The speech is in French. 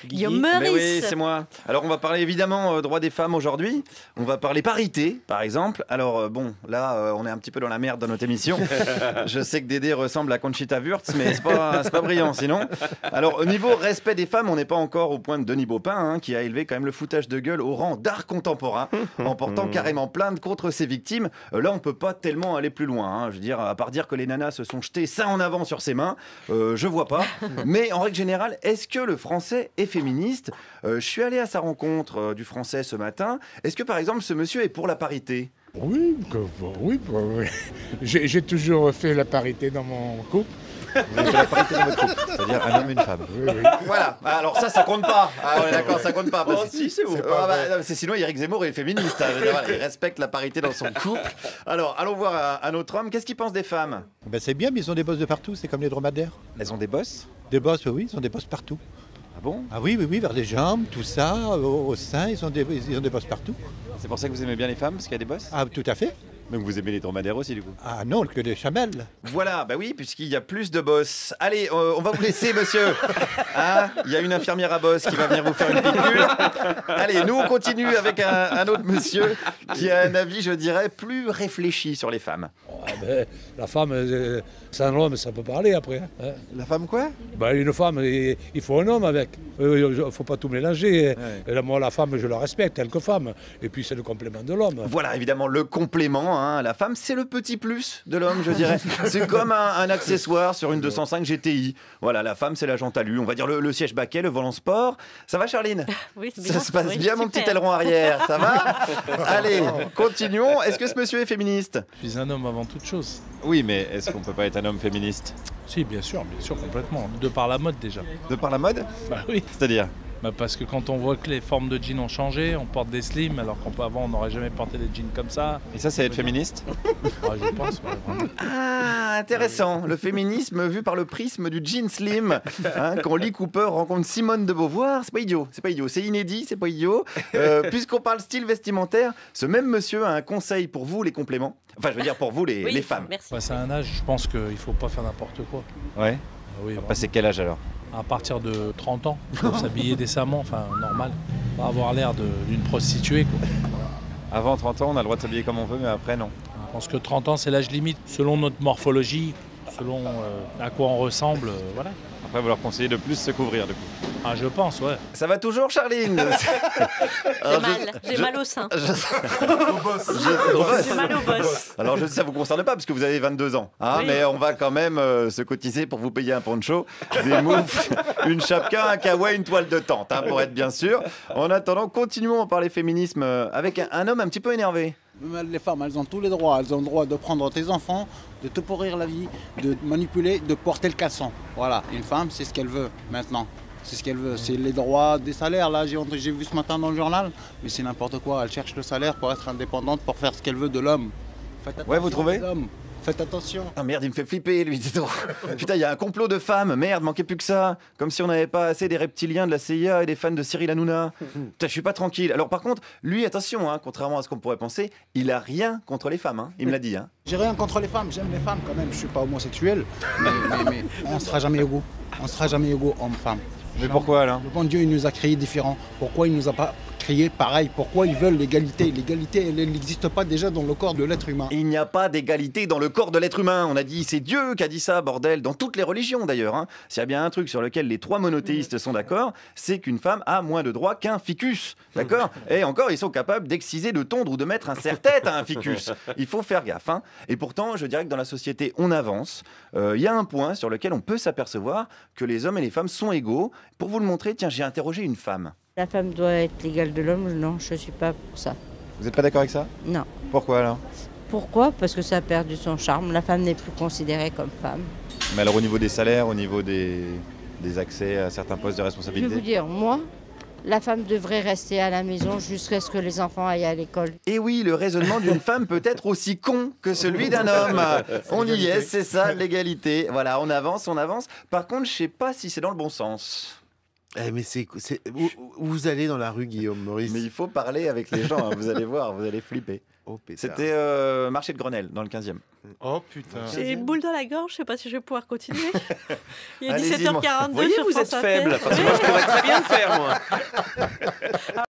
Guillaume Mais Meurice. oui, c'est moi. Alors, on va parler évidemment droit des femmes aujourd'hui. On va parler parité, par exemple. Alors, bon, là, on est un petit peu dans la merde dans notre émission. Je sais que Dédé ressemble à Conchita Wurst, mais c'est pas brillant sinon. Alors, au niveau respect des femmes, on n'est pas encore au point de Denis Baupin, hein, qui a élevé quand même le foutage de gueule au rang d'art contemporain, en portant carrément plainte contre ses victimes. Là, on peut pas tellement aller plus loin. Hein. Je veux dire, à part dire que les nanas se sont jetées seins en avant sur ses mains, je vois pas. Mais en règle générale, est-ce que le français est féministe ? Je suis allé à sa rencontre du français ce matin. Est-ce que par exemple ce monsieur est pour la parité ? Oui, oui. J'ai toujours fait la parité dans mon couple. Vous avez fait la parité dans votre couple, c'est-à-dire un homme et une femme. Oui. Voilà, alors ça compte pas. Ah ouais, d'accord, ça compte pas. Oh, si, c'est bon. C'est sinon Éric Zemmour est féministe. Hein. Voilà, il respecte la parité dans son couple. Alors, allons voir un autre homme. Qu'est-ce qu'il pense des femmes ? Ben c'est bien, mais ils ont des bosses de partout, c'est comme les dromadaires. Elles ont des bosses ? Des bosses, oui, ils ont des bosses partout. Ah bon ? Ah oui, vers les jambes, tout ça, au sein, ils ont des bosses partout. C'est pour ça que vous aimez bien les femmes, parce qu'il y a des bosses ? Ah, tout à fait. Donc vous aimez les dromadaires aussi, du coup ? Ah non, que des chamelles. Voilà, bah oui, puisqu'il y a plus de bosses. Allez, on va vous laisser, monsieur. Hein, il y a une infirmière à bosse qui va venir vous faire une piqûre. Allez, nous, on continue avec un autre monsieur qui a un avis, je dirais, plus réfléchi sur les femmes. Ah ben, la femme, c'est un homme, ça peut parler après. Hein. La femme quoi ? Ben, une femme, il faut un homme avec. Il ne faut pas tout mélanger. Ouais. Et là, moi, la femme, je la respecte, elle que femme. Et puis, c'est le complément de l'homme. Voilà, évidemment, le complément, hein, la femme, c'est le petit plus de l'homme, je dirais. C'est comme un accessoire sur une 205 GTI. Voilà, la femme, c'est la jante alu. On va dire le siège baquet, le volant sport. Ça va, Charline ? Oui, c'est Ça bien. se passe Oui, bien, mon super. petit aileron arrière, ça va ? Allez, continuons. Est-ce que ce monsieur est féministe ? Je suis un homme avant toute chose. Oui, mais est-ce qu'on peut pas être un homme féministe ? Si, bien sûr, complètement. De par la mode déjà. De par la mode ? Bah oui. C'est-à-dire ? Bah parce que quand on voit que les formes de jeans ont changé, on porte des slims, alors qu'avant on n'aurait jamais porté des jeans comme ça. Et ça, c'est être féministe ? Ouais, je pense, ouais, vraiment. Ah, intéressant. Le féminisme vu par le prisme du jean slim. Hein, quand Lee Cooper rencontre Simone de Beauvoir, c'est pas idiot. C'est inédit, c'est pas idiot. Puisqu'on parle style vestimentaire, ce même monsieur a un conseil pour vous, les compléments. Enfin, je veux dire pour vous, Oui, les femmes. Merci. Passé un âge, je pense qu'il ne faut pas faire n'importe quoi. Ouais. Ah oui, vraiment. Passer quel âge alors ? À partir de 30 ans, il faut s'habiller décemment, enfin normal. Pas avoir l'air d'une prostituée, quoi. Avant 30 ans, on a le droit de s'habiller comme on veut, mais après, non. Je pense que 30 ans, c'est l'âge limite, selon notre morphologie, selon à quoi on ressemble, voilà. Après, vous leur conseillez de plus se couvrir, du coup. Ah, je pense, ouais. Ça va toujours, Charline ? J'ai mal au sein. Au boss. J'ai mal au boss. Alors, je sais, ça vous concerne pas parce que vous avez 22 ans. Hein, Oui. mais on va quand même se cotiser pour vous payer un poncho, des moufles, une chapka, un kawaii, une toile de tente, hein, pour être bien sûr. En attendant, continuons à parler féminisme avec un homme un petit peu énervé. Les femmes, elles ont tous les droits. Elles ont le droit de prendre tes enfants, de te pourrir la vie, de manipuler, de porter le caleçon. Voilà, une femme, c'est ce qu'elle veut maintenant. C'est ce qu'elle veut. C'est les droits des salaires. Là, j'ai vu ce matin dans le journal, mais c'est n'importe quoi. Elle cherche le salaire pour être indépendante, pour faire ce qu'elle veut de l'homme. Faites attention, Ouais, vous trouvez ? les hommes. Faites attention. Ah merde, il me fait flipper, lui, dis donc. Putain, il y a un complot de femmes. Merde, manquait plus que ça. Comme si on n'avait pas assez des reptiliens de la CIA et des fans de Cyril Hanouna. Putain, je suis pas tranquille. Alors par contre, lui, attention, hein, contrairement à ce qu'on pourrait penser, il a rien contre les femmes. Hein. Il me l'a dit. Hein. J'ai rien contre les femmes. J'aime les femmes quand même. Je suis pas homosexuel, mais on sera jamais égaux. On sera jamais égaux homme-femme. Mais pourquoi alors ? Le bon Dieu, il nous a créés différents. Pourquoi il nous a pas créés pareil ? Pourquoi ils veulent l'égalité ? L'égalité, elle n'existe pas déjà dans le corps de l'être humain. Il n'y a pas d'égalité dans le corps de l'être humain. On a dit, c'est Dieu qui a dit ça, bordel, dans toutes les religions d'ailleurs. Hein. S'il y a bien un truc sur lequel les trois monothéistes sont d'accord, c'est qu'une femme a moins de droits qu'un ficus. D'accord ? Et encore, ils sont capables d'exciser, de tondre ou de mettre un serre-tête à un ficus. Il faut faire gaffe. Hein. Et pourtant, je dirais que dans la société, on avance. Il y a un point sur lequel on peut s'apercevoir que les hommes et les femmes sont égaux. Pour vous le montrer, tiens, j'ai interrogé une femme. La femme doit être l'égale de l'homme, non, je ne suis pas pour ça. Vous n'êtes pas d'accord avec ça ? Non. Pourquoi alors ? Pourquoi ? Parce que ça a perdu son charme. La femme n'est plus considérée comme femme. Mais alors au niveau des salaires, au niveau des accès à certains postes de Je vais responsabilité. vous dire, moi, la femme devrait rester à la maison jusqu'à ce que les enfants aillent à l'école. Et oui, le raisonnement d'une femme peut être aussi con que celui d'un homme. On y est, c'est ça, l'égalité. Voilà, on avance, on avance. Par contre, je sais pas si c'est dans le bon sens. Mais où vous allez dans la rue, Guillaume Meurice ? Mais il faut parler avec les gens, hein, vous allez voir, vous allez flipper. Oh, pétard. C'était marché de Grenelle, dans le 15e. Oh putain. J'ai une boule dans la gorge, je sais pas si je vais pouvoir continuer. Il est Allez-y, 17h42 Vous voyez, sur vous France êtes faible, Inter. parce que moi, je pourrais très bien le faire, moi.